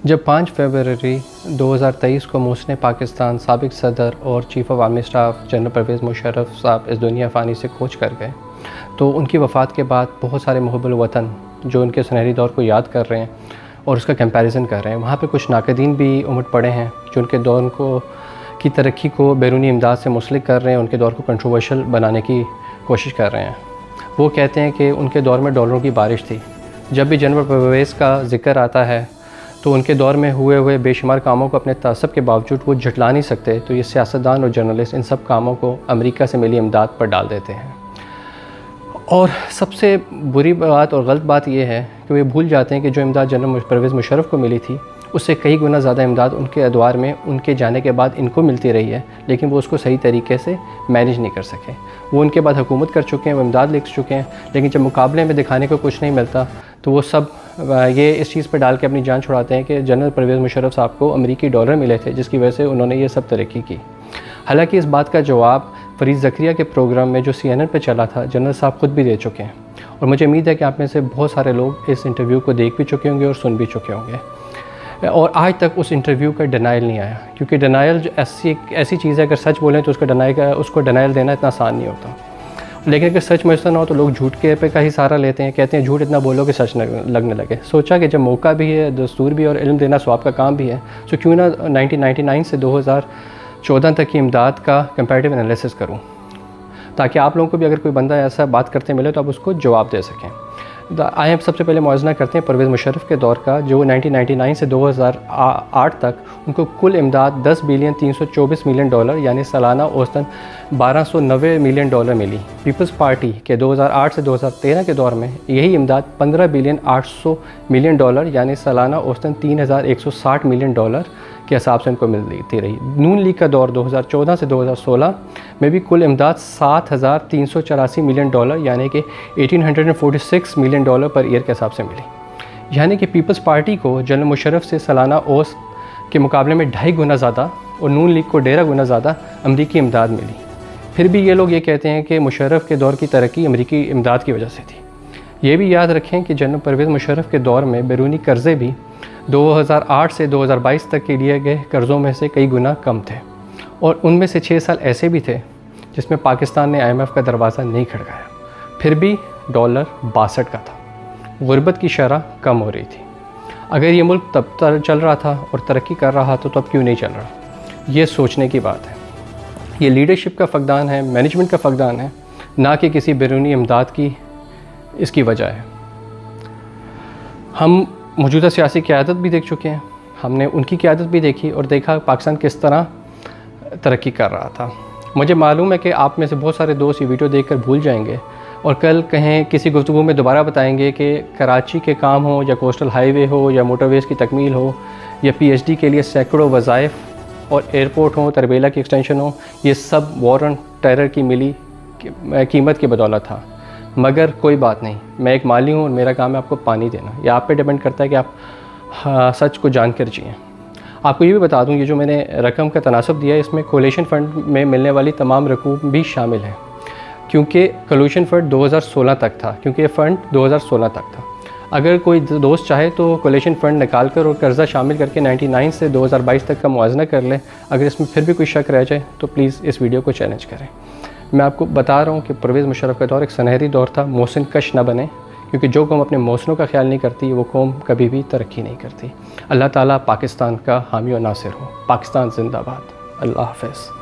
जब 5 फरवरी 2023 को मोहसिन पाकिस्तान साबिक सदर और chief of army staff general Pervez Musharraf साहब इस दुनिया फ़ानी से कूच कर गए, तो उनकी वफ़ात के बाद बहुत सारे मुहिब्बुल वतन जो उनके सुनहरी दौर को याद कर रहे हैं और उसका कंपैरिज़न कर रहे हैं। वहाँ पे कुछ नाक़दीन भी उमड़ पड़े हैं जो उनके दौर की तरक्की को बैरूनी इमदाद से मुंसलिक कर रहे हैं, उनके दौर को कंट्रोवर्शियल बनाने की कोशिश कर रहे हैं। वो कहते हैं कि उनके दौर में डॉलरों की बारिश थी। जब भी जनरल परवेज़ का ज़िक्र आता है तो उनके दौर में हुए बेशुमार कामों को अपने तासब के बावजूद वो झुटला नहीं सकते, तो ये सियासतदान और जर्नलिस्ट इन सब कामों को अमेरिका से मिली इमदाद पर डाल देते हैं। और सबसे बुरी बात और गलत बात यह है कि वे भूल जाते हैं कि जो इमदाद जनरल परवेज़ मुशर्रफ को मिली थी उससे कई गुना ज़्यादा इमदाद उनके अदवार में उनके जाने के बाद इनको मिलती रही है, लेकिन वो उसको सही तरीके से मैनेज नहीं कर सके। वो उनके बाद हुकूमत कर चुके हैं, वो इमदाद लिख चुके हैं, लेकिन जब मुकाबले में दिखाने को कुछ नहीं मिलता तो वो सब ये इस चीज़ पर डाल के अपनी जान छुड़ाते हैं कि जनरल परवेज़ मुशर्रफ साहब को अमेरिकी डॉलर मिले थे जिसकी वजह से उन्होंने ये सब तरक्की की। हालांकि इस बात का जवाब फरीद ज़करिया के प्रोग्राम में जो CNN पे चला था जनरल साहब खुद भी दे चुके हैं, और मुझे उम्मीद है कि आप में से बहुत सारे लोग इस इंटरव्यू को देख भी चुके होंगे और सुन भी चुके होंगे। और आज तक उस इंटरव्यू का डिनाइल नहीं आया, क्योंकि डिनाइल जो ऐसी चीज़ है, अगर सच बोलें तो उसको डिनाइल देना इतना आसान नहीं होता। लेकिन अगर सच मुझसे ना हो तो लोग झूठ के पे का ही सहारा लेते हैं, कहते हैं झूठ इतना बोलो कि सच लगने लगे। सोचा कि जब मौका भी है, दस्तूर भी है और इल्म देना स्वाब का काम भी है, तो क्यों ना 1999 से 2014 तक की इमदाद का कंपैरेटिव एनालिसिस करूं, ताकि आप लोगों को भी अगर कोई बंदा ऐसा बात करते मिले तो आप उसको जवाब दे सकें। आइए हम सबसे पहले मुआवजा करते हैं परवेज़ मुशर्रफ के दौर का, जो 1999 से 2008 तक उनको कुल इमदाद 10 बिलियन 324 मिलियन डॉलर यानी सालाना औसतन 1290 मिलियन डॉलर मिली। पीपल्स पार्टी के 2008 से 2013 के दौर में यही इमदाद 15 बिलियन 800 मिलियन डॉलर यानी सालाना औसतन 3160 मिलियन डॉलर के हिसाब से उनको मिलती रही। नून लीग का दौर 2014 से 2016 में भी कुल इमदाद 7384 मिलियन डॉलर यानी कि 1846 मिलियन डॉलर पर ईयर के हिसाब से मिली। यानी कि पीपल्स पार्टी को जनरल मुशर्रफ से सालाना औस के मुकाबले में 2.5 गुना ज़्यादा और नून लीग को 1.5 गुना ज़्यादा अमरीकी इमदाद मिली। फिर भी ये लोग ये कहते हैं कि मुशर्रफ के दौर की तरक्की अमरीकी इमदाद की वजह से थी। ये भी याद रखें कि जनरल परवेज़ मुशर्रफ के दौर में बैरूनी कर्ज़े भी 2008 से 2022 तक के लिए गए कर्ज़ों में से कई गुना कम थे, और उनमें से 6 साल ऐसे भी थे जिसमें पाकिस्तान ने IMF का दरवाज़ा नहीं खड़काया। फिर भी डॉलर 62 का था, गुर्बत की शरह कम हो रही थी। अगर ये मुल्क तब चल रहा था और तरक्की कर रहा था तो अब क्यों नहीं चल रहा? ये सोचने की बात है। ये लीडरशिप का फ़क़दान है, मैनेजमेंट का फ़क़दान है, ना कि किसी बैरूनी इमदाद की इसकी वजह है। हम मौजूदा सियासी क़यादत भी देख चुके हैं, हमने उनकी क़यादत भी देखी और देखा पाकिस्तान किस तरह तरक्की कर रहा था। मुझे मालूम है कि आप में से बहुत सारे दोस्त ये वीडियो देखकर भूल जाएंगे और कल कहीं किसी गुफ्तगू में दोबारा बताएंगे कि कराची के काम हो या कोस्टल हाईवे हो या मोटरवेज़ की तकमील हो या PhD के लिए सैकड़ों वज़ाइफ और एयरपोर्ट हो, तरबेला की एक्सटेंशन हो, ये सब वॉर ऑन टेरर की मिली कीमत की बदौलत था। मगर कोई बात नहीं, मैं एक माली हूँ और मेरा काम है आपको पानी देना। यह आप पे डिपेंड करता है कि आप सच को जान कर जिएँ। आपको ये भी बता दूँ, ये जो मैंने रकम का तनासब दिया है इसमें कोलिशन फ़ंड में मिलने वाली तमाम रकूम भी शामिल है, क्योंकि कोलिशन फ़ंड 2016 तक था, क्योंकि ये फ़ंड 2016 तक था। अगर कोई दोस्त चाहे तो कोलिशन फ़ंड निकाल कर और कर्ज़ा शामिल करके 99 से 2022 तक का मुआवजा कर ले। अगर इसमें फिर भी कोई शक रह जाए तो प्लीज़ इस वीडियो को चैलेंज करें। मैं आपको बता रहा हूँ कि परवेज़ मुशर्रफ का दौर एक सुनहरी दौर था। मोहसिन कश ना बने, क्योंकि जो कौम अपने मोहसिनों का ख्याल नहीं करती वो कौम कभी भी तरक्की नहीं करती। अल्लाह ताला पाकिस्तान का हामी और नासिर हो। पाकिस्तान जिंदाबाद। अल्लाह हाफ़िज़।